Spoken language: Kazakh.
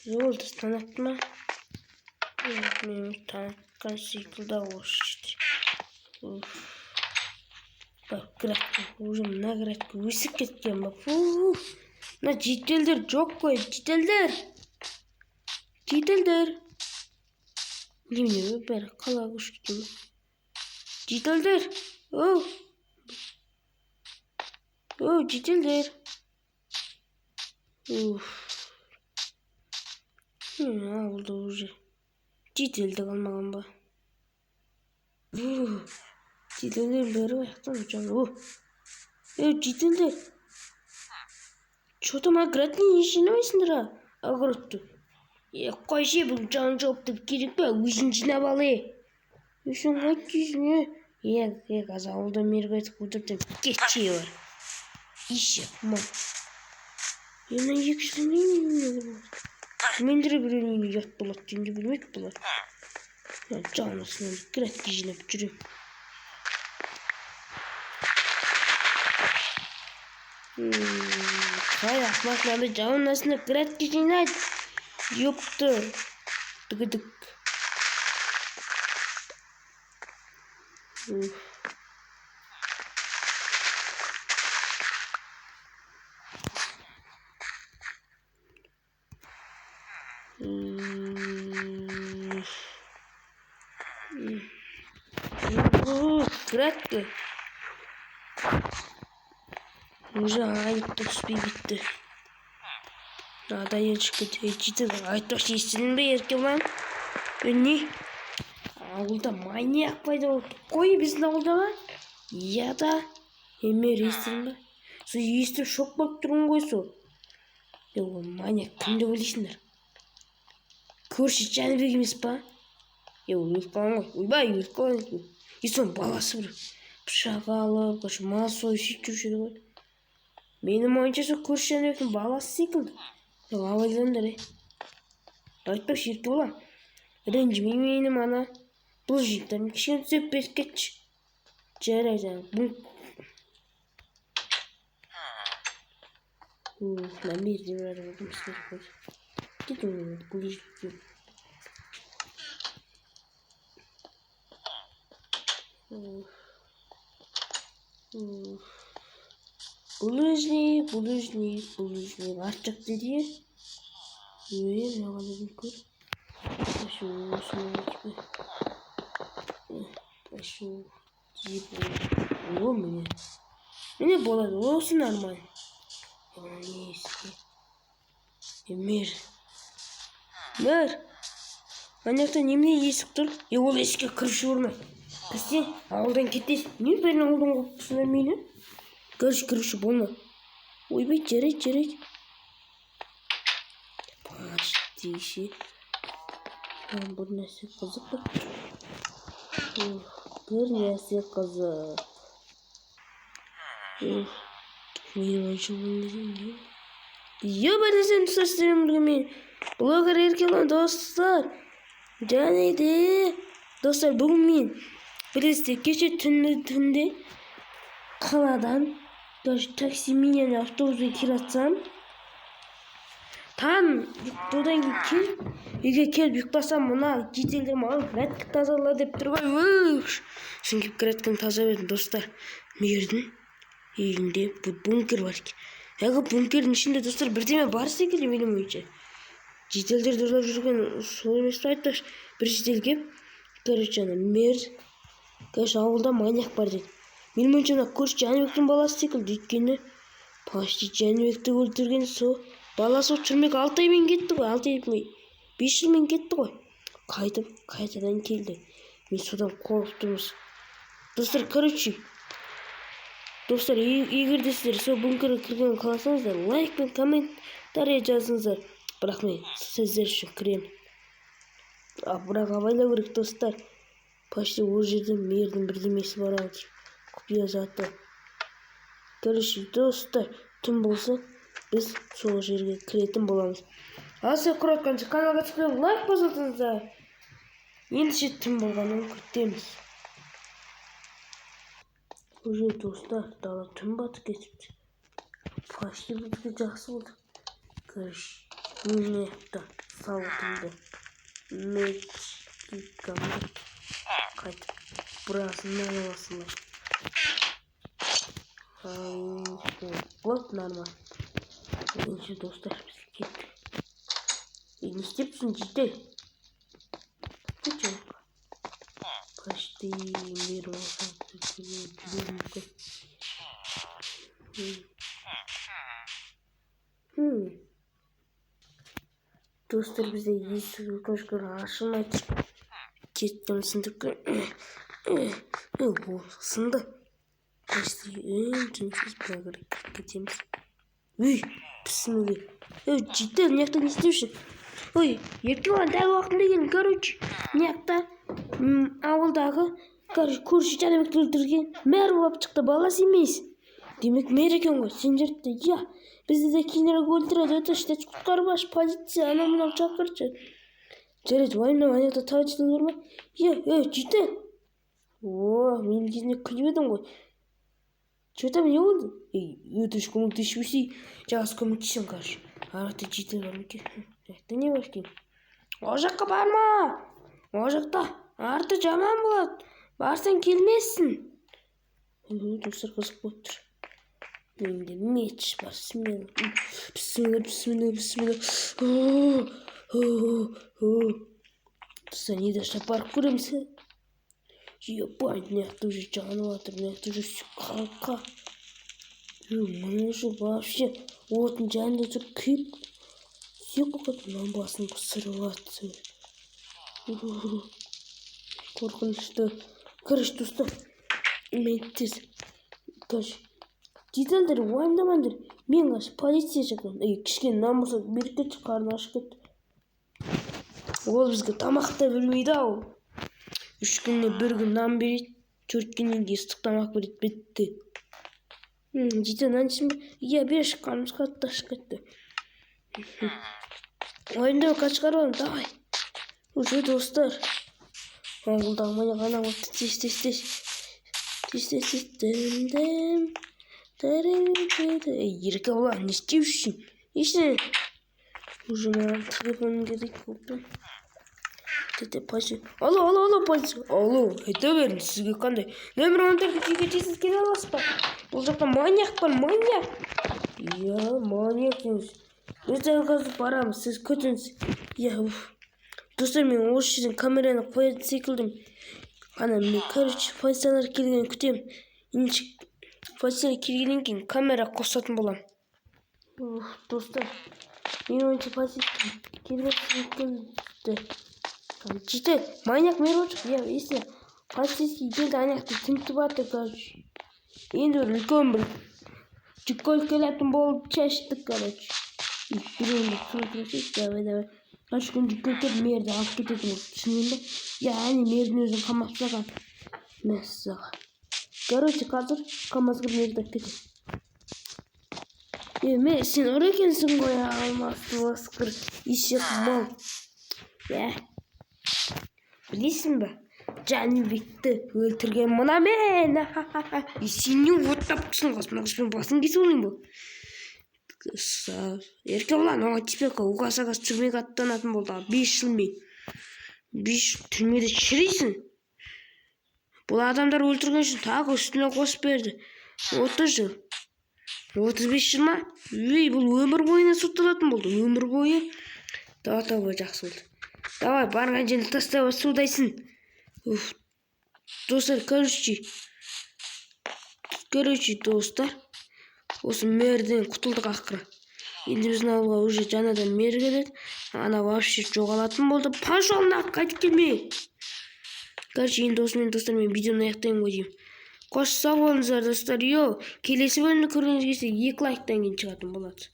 Ne oldu, tanıtma? Benim tanıtkan şekilde oluştu. Bak kıraktı. Hocam ne kıraktı? Uyuşuk ketken bak. Ne ciddeldir çok koy. Ciddeldir. Ciddeldir. Ne bileyim ben kala kuş gibi. Ciddeldir. Oh. Oh ciddeldir. Oldu hocam. Ciddeldi kalmağım bu. Ciddeldir beri ayaktan hocam. Ciddeldir. Что там агратный жинамайсыңдар агротты. Қойшы бұл жан жауапты керек пе? Өзін жинап ал. Өзің қайтесің? Қазір ауылдан мерге айтып отырдым. Кетші бар. Иші ма. Ена екші не? Мендірі біреуіне ят болады дегенде білмек болады. Жанысынан гратки жинап жүрем. Hay ahmaklarla canın arasında kırat gücüne yoktu. Tıkıdık. Kırat ki. Уже айтып биtti. Надо ешкіде жетіп айтып естінің бе еркелан? Не? Ауылда маньяк пайда болды. Қой біздің ауылда ма? Я да. Емер естің бе? Сол естіп шок болып тұрған ғой сол. Ол маньяк кімді ойлайсыңдар? Көрші Жәнібек емес па? Ол өліп қалған ғой. Ойбай өліп қалған. И соның баласы бір пышақ алып, мал сойып сөйтіп жүруші ғой. Benim oyuncusu Kurşenök'ün balası sıkıldı. Ya havalandır. Айтпақ шерке болам. Ренжімей менім ана. Бұл життен кішкен түсіп бескетші. Жарайды. Мен бердім жарығым істер қойды. Кетім бұл життен. Булыжный. Артық деді. Ne var dedim kır. Şu olur mu? Ne boladı olsun normal. Neyse. Emir. Manyakta немне есік тұр? Ол есікке кірші ұрмай. Кірсе, ауылдан кетесің. Не берін ауылдан қоқпысына мені? Кірші болма. Ойбай, жарайды. Почти. Bir нәрсе қызық бар. Bir нәрсе қызық. Менің ойыншым не? Ебанесен достарым білген. Блогер еркелен достар. Және де достар бүгін мен білесіздер кеше түнде қаладан таксименен автобуспен келе жатсам там одан кейін үйге келіп ұйықтасам мына жетелдер маған график тазала деп тұр ғой. Сосын келіп графиканы тазалап едім достар. Мердің үйінде бункер бар екен. Әлгі бункердің ішінде достар бірдеме бар секілді менің ойымша. Жетелдер дұрлап жүрген сол емес пе айтпақшы. Бір жетел келіп, короче, мер, конечно, ауылда маньяк бар деді. Менің ойымша көрші Жәнібектің баласы секілді. Өйткені почти Жәнібекті өлтірген сол баласы түрмеге 6 аймен кетті ғой. 6 ай 5 жылмен кетті ғой. Қайтадан келді. Мен содан қорқып тұрмыз. Достар, короче, достар, егер де сіздер сол бункерге кірген қаласаңыздар, лайк пен комментарий жазыңыздар. Бірақ мен сіздер үшін кіремін. Бірақ абайлау керек достар. Почти ол жерде мердің бірдемесі бар ау деймін. Құпия заты. Короче, достар, түн болса біз сол жерге кіретін боламыз. Ал сіздер көріп каналға түспей лайк басыңыздар. Ендеше түн болғанын күтеміз. Уже достар, дала түн батып кетіпті. Почти бізге жақсы болды. Короче, Мекта сауытымды Мексикаға қайтып burasından olasınlar. Вот нормально. Ничего, достар biz kettik. Ne isteyipsin ciddi? Ne çok? Почти мир olsa Dostlar bize yeşil koşkuru aşılmaydı. Kettim sındık. Sındı. Почти тынсыз программа кетеміз. Bismillah. Cidden мынаяқта не істеуші? Еркебұлан дәл уақытында келдім. Короче, мынаяқта ауылдағы көрші жәнібекті өлтірген мэр болып шықты. Баласы емес. Демек мэр екен ғой. Сендерді иә. Бізді де кейінірек өлтіреді. Это штат құтқарбаш, полиция, анау-мынау шақыршы. Жарайды, уайымдама, мынаяқта тавачтың бар ма? Cidden. Мен кезінде күліп едім ғой. Что там не oldu? Это ж көмектеспесе, жақсы көмектесем, короче. Арақта жеті бар екен. Это не башкем. Ол жаққа барма. Ол жақта арты жаман болады. Барсаң келмессің. Достар қызық болып тұр. Менде меч бар. Бісміллә. Достар, не дашта барып көреміз. Ебать, мынаяқта уже жанып жатыр, мынаяқта уже все қалқа. Мына уже вообще оттың жанында тұр күйіп. Все қоқат мынан басын қысырып жатыр. Қорқынышты. Короче, достар, мен тез. Короче, детальдер уайымдамаңдар. Мен қазір полиция шақырам. Кішкене намысы беріп кетші, қарны ашып кетті. Ол бізге тамақ та бермейді ау. 3 günde bir gün naan berеді, 4 günнен кейін ыстық тамақ береді, бітті. Cidden anneciğim, ya bir karnımız katты, ашып кетті. Ойында kaç karalım, давай. Уже достар. Ауылдағы міне ғана отты, тез. Еркебұлан, не істеушісің? Ешіне? Уже маған телефонын керек болды. Алло, полиция. Алло, айта беріңіз, сізге қандай? Нөмір 14-ге тез келе аласыз ба? Бұл жақта маньяк бар, маньяк. Иә, маньяк дейміз. Біз қазір барамыз, сіз күтіңіз. Иә, достар, мен осы жерден камераны қояды секілдім. Ана, мен, короче, полициялар келгенін күтем. Полициялар келгеннен кейін камера қосатын болам. Достар, мен ойынша полиция келгенін Cidden manyak mı olacak ya işte полицейский келді аяқты тінтіп жатыр короче енді бір үлкен бір жүккөлік келетін болып шаштық короче біреуінде давай короче күн жүккөлік келіп мэрді алып кететін болды түсінген ба яғни мэрдің өзін қамап тастаған мәссаған короче қазір камазға мэрді алып кетеді мен сен ұры екенсің ғой алмасты басқыр ешек мал Білесің бе? Жәнібекті өлтірген мұна мен. Сен не оттап тұрсың қасымда қыспен басын кесіп олайын бұл. Еркебұлан, оған типека уғасағас түрмеге аттанатын болды. 5 жыл мен. 5 жыл түрмеде шірейсің. Бұл адамдар өлтірген үшін тағы үстіне қосып берді. 30 жыл. 35 жыл ма? Бұл өмір бойына сотталатын болды. Өмір бойы. Давай, жақсы болды. Давай, барған жерді тастап судайсың. Достар, короче, достар, осы мэрден құтылдық ақыры. Енді біздің ауылға уже жаңадан мэр келеді. Ана вообще жоғалатын болды. Пожалуйста, қайтып келме. Короче, енді осымен достармен видеоны аяқтаймын ғой деймін. Қош сау болыңыздар, достар. Келесі бөлімді көргеніңіз келсе 2 лайктан кейін шығатын болады.